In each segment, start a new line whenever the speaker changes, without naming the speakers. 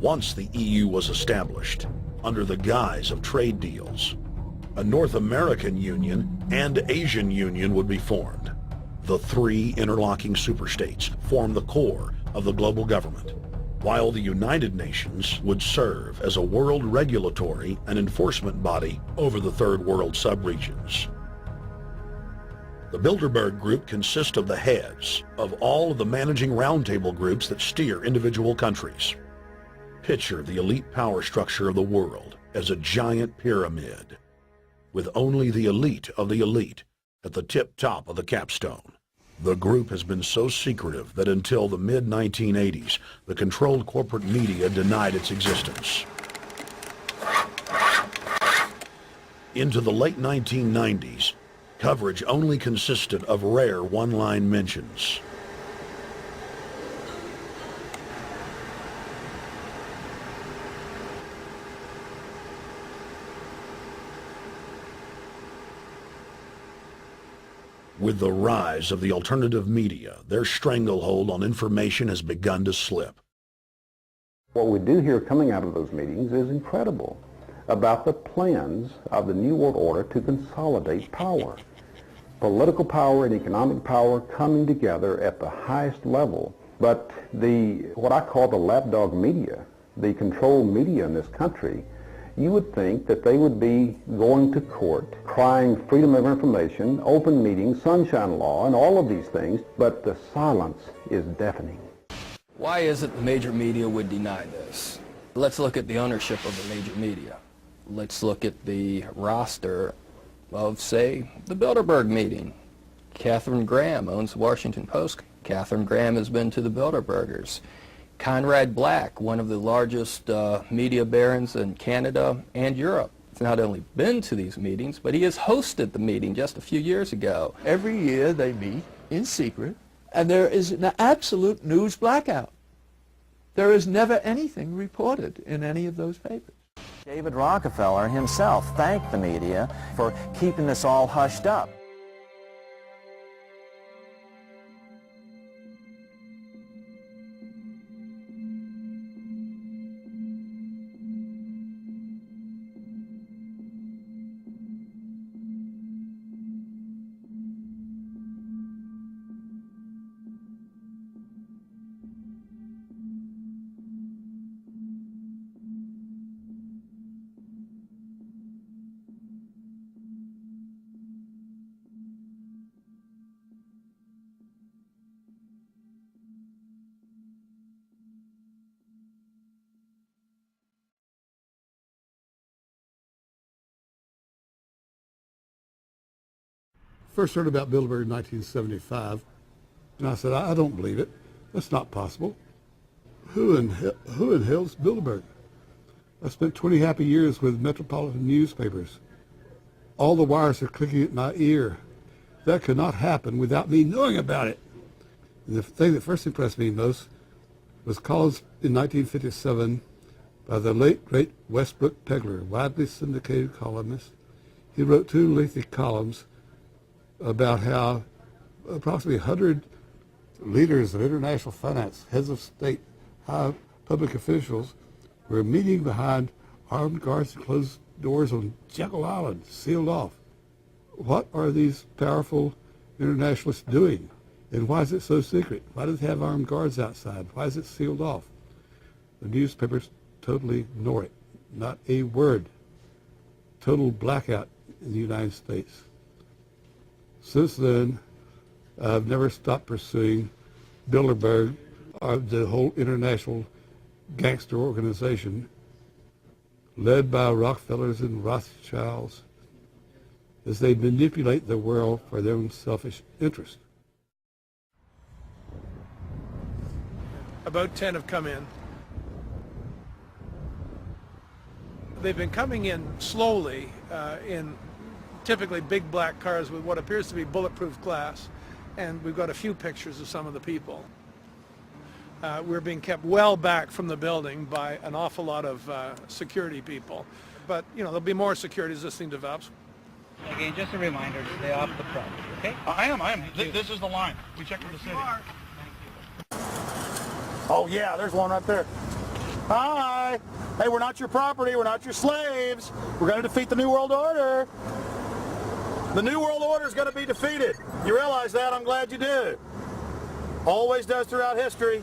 Once the EU was established, under the guise of trade deals, a North American Union and Asian Union would be formed. The three interlocking superstates form the core of the global government, while the United Nations would serve as a world regulatory and enforcement body over the Third World subregions. The Bilderberg Group consists of the heads of all of the managing roundtable groups that steer individual countries. Picture the elite power structure of the world as a giant pyramid, with only the elite of the elite at the tip top of the capstone. The group has been so secretive that until the mid-1980s, the controlled corporate media denied its existence. Into the late 1990s, coverage only consisted of rare one-line mentions. With the rise of the alternative media, their stranglehold on information has begun to slip.
What we do hear coming out of those meetings is incredible about the plans of the New World Order to consolidate power. Political power and economic power coming together at the highest level. But what I call the lapdog media, the controlled media in this country, you would think that they would be going to court, crying freedom of information, open meetings, sunshine law, and all of these things, but the silence is deafening.
Why is it the major media would deny this? Let's look at the ownership of the major media. Let's look at the roster of, say, the Bilderberg meeting. Katharine Graham owns the Washington Post. Katharine Graham has been to the Bilderbergers. Conrad Black, one of the largest media barons in Canada and Europe, has not only been to these meetings, but he has hosted the meeting just a few years ago.
Every year they meet in secret, and there is an absolute news blackout. There is never anything reported in any of those papers.
David Rockefeller himself thanked the media for keeping this all hushed up.
First heard about Bilderberg in 1975, and I said, I don't believe it. That's not possible. Who in hell's Bilderberg? I spent 20 happy years with metropolitan newspapers. All the wires are clicking at my ear. That could not happen without me knowing about it. And the thing that first impressed me most was columns in 1957 by the late, great Westbrook Pegler, widely syndicated columnist. He wrote 2 lengthy columns about how approximately 100 leaders of international finance, heads of state, high public officials, were meeting behind armed guards and closed doors on Jekyll Island, sealed off. What are these powerful internationalists doing? And why is it so secret? Why do they have armed guards outside? Why is it sealed off? The newspapers totally ignore it. Not a word. Total blackout in the United States. Since then, I've never stopped pursuing Bilderberg, the whole international gangster organization led by Rockefellers and Rothschilds, as they manipulate the world for their own selfish interest.
About 10 have come in. They've been coming in slowly in typically big black cars with what appears to be bulletproof glass, and we've got a few pictures of some of the people. We're being kept well back from the building by an awful lot of security people, but you know, there'll be more security as this thing develops.
Again, just a reminder to stay off the property, okay?
I am. This is the line. We checked with the city.
Thank you.
Oh yeah, there's one right there. Hi. Hey, we're not your property. We're not your slaves. We're going to defeat the New World Order. The New World Order is going to be defeated. You realize that? I'm glad you do. Always does throughout history.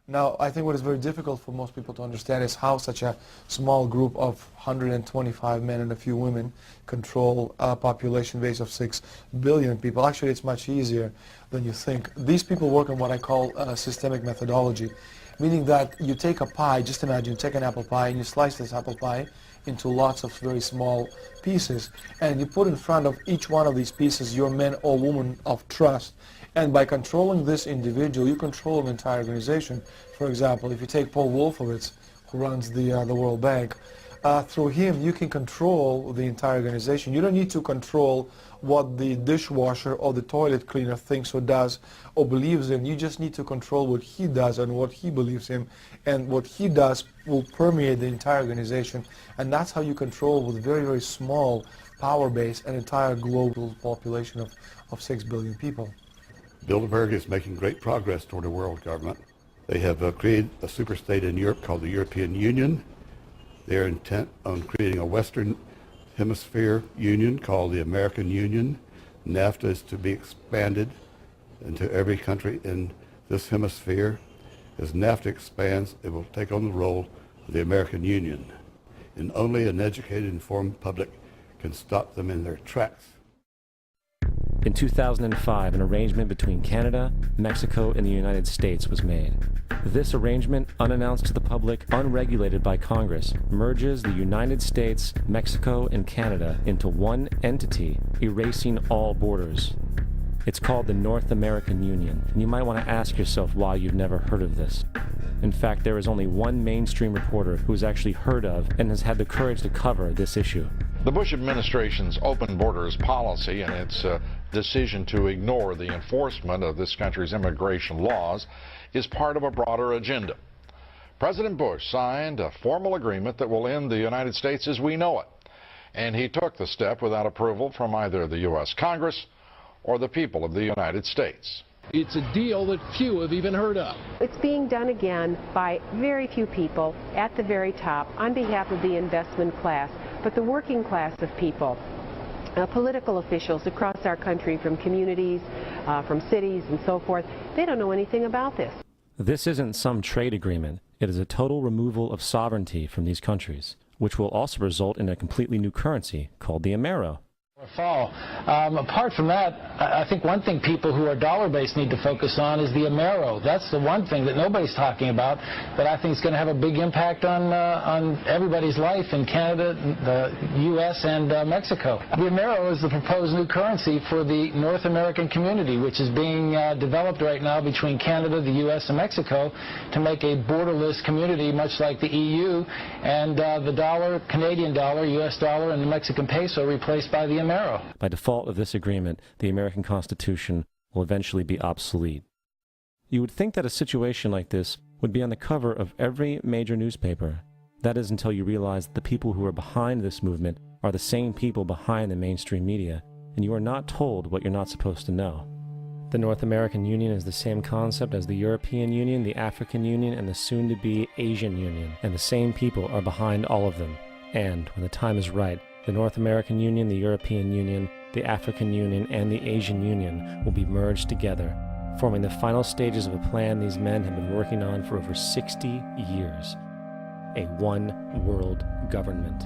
Now, I think what is very difficult for most people to understand is how such a small group of 125 men and a few women control a population base of 6 billion people. Actually, it's much easier than you think. These people work on what I call systemic methodology, meaning that you take a pie, just imagine you take an apple pie and you slice this apple pie into lots of very small pieces, and you put in front of each one of these pieces your men or women of trust. And by controlling this individual, you control an entire organization. For example, if you take Paul Wolfowitz, who runs the World Bank, through him you can control the entire organization. You don't need to control what the dishwasher or the toilet cleaner thinks or does or believes in. You just need to control what he does and what he believes in. And what he does will permeate the entire organization. And that's how you control, with very, very small power base, an entire global population of 6 billion people.
Bilderberg is making great progress toward a world government. They have created a superstate in Europe called the European Union. They're intent on creating a Western Hemisphere Union called the American Union. NAFTA is to be expanded into every country in this hemisphere. As NAFTA expands, it will take on the role of the American Union. And only an educated, informed public can stop them in their tracks.
In 2005, an arrangement between Canada, Mexico, and the United States was made. This arrangement, unannounced to the public, unregulated by Congress, merges the United States, Mexico, and Canada into one entity, erasing all borders. It's called the North American Union, and you might want to ask yourself why you've never heard of this. In fact, there is only one mainstream reporter who has actually heard of and has had the courage to cover this issue.
The Bush administration's open borders policy and its decision to ignore the enforcement of this country's immigration laws is part of a broader agenda. President Bush signed a formal agreement that will end the United States as we know it, and he took the step without approval from either the U.S. Congress or the people of the United States.
It's a deal that few have even heard of.
It's being done again by very few people at the very top on behalf of the investment class, but the working class of people, political officials across our country, from communities, from cities and so forth, they don't know anything about this.
This isn't some trade agreement. It is a total removal of sovereignty from these countries, which will also result in a completely new currency called the Amero.
Fall. Apart from that, I think one thing people who are dollar-based need to focus on is the Amero. That's the one thing that nobody's talking about, but I think it's going to have a big impact on everybody's life in Canada, the U.S., and Mexico. The Amero is the proposed new currency for the North American community, which is being developed right now between Canada, the U.S., and Mexico to make a borderless community, much like the EU, and the dollar, Canadian dollar, U.S. dollar, and the Mexican peso replaced by the Amero.
By default of this agreement, the American Constitution will eventually be obsolete. You would think that a situation like this would be on the cover of every major newspaper. That is until you realize that the people who are behind this movement are the same people behind the mainstream media, and you are not told what you're not supposed to know. The North American Union is the same concept as the European Union, the African Union, and the soon-to-be Asian Union, and the same people are behind all of them. And, when the time is right, the North American Union, the European Union, the African Union, and the Asian Union will be merged together, forming the final stages of a plan these men have been working on for over 60 years. A one-world government.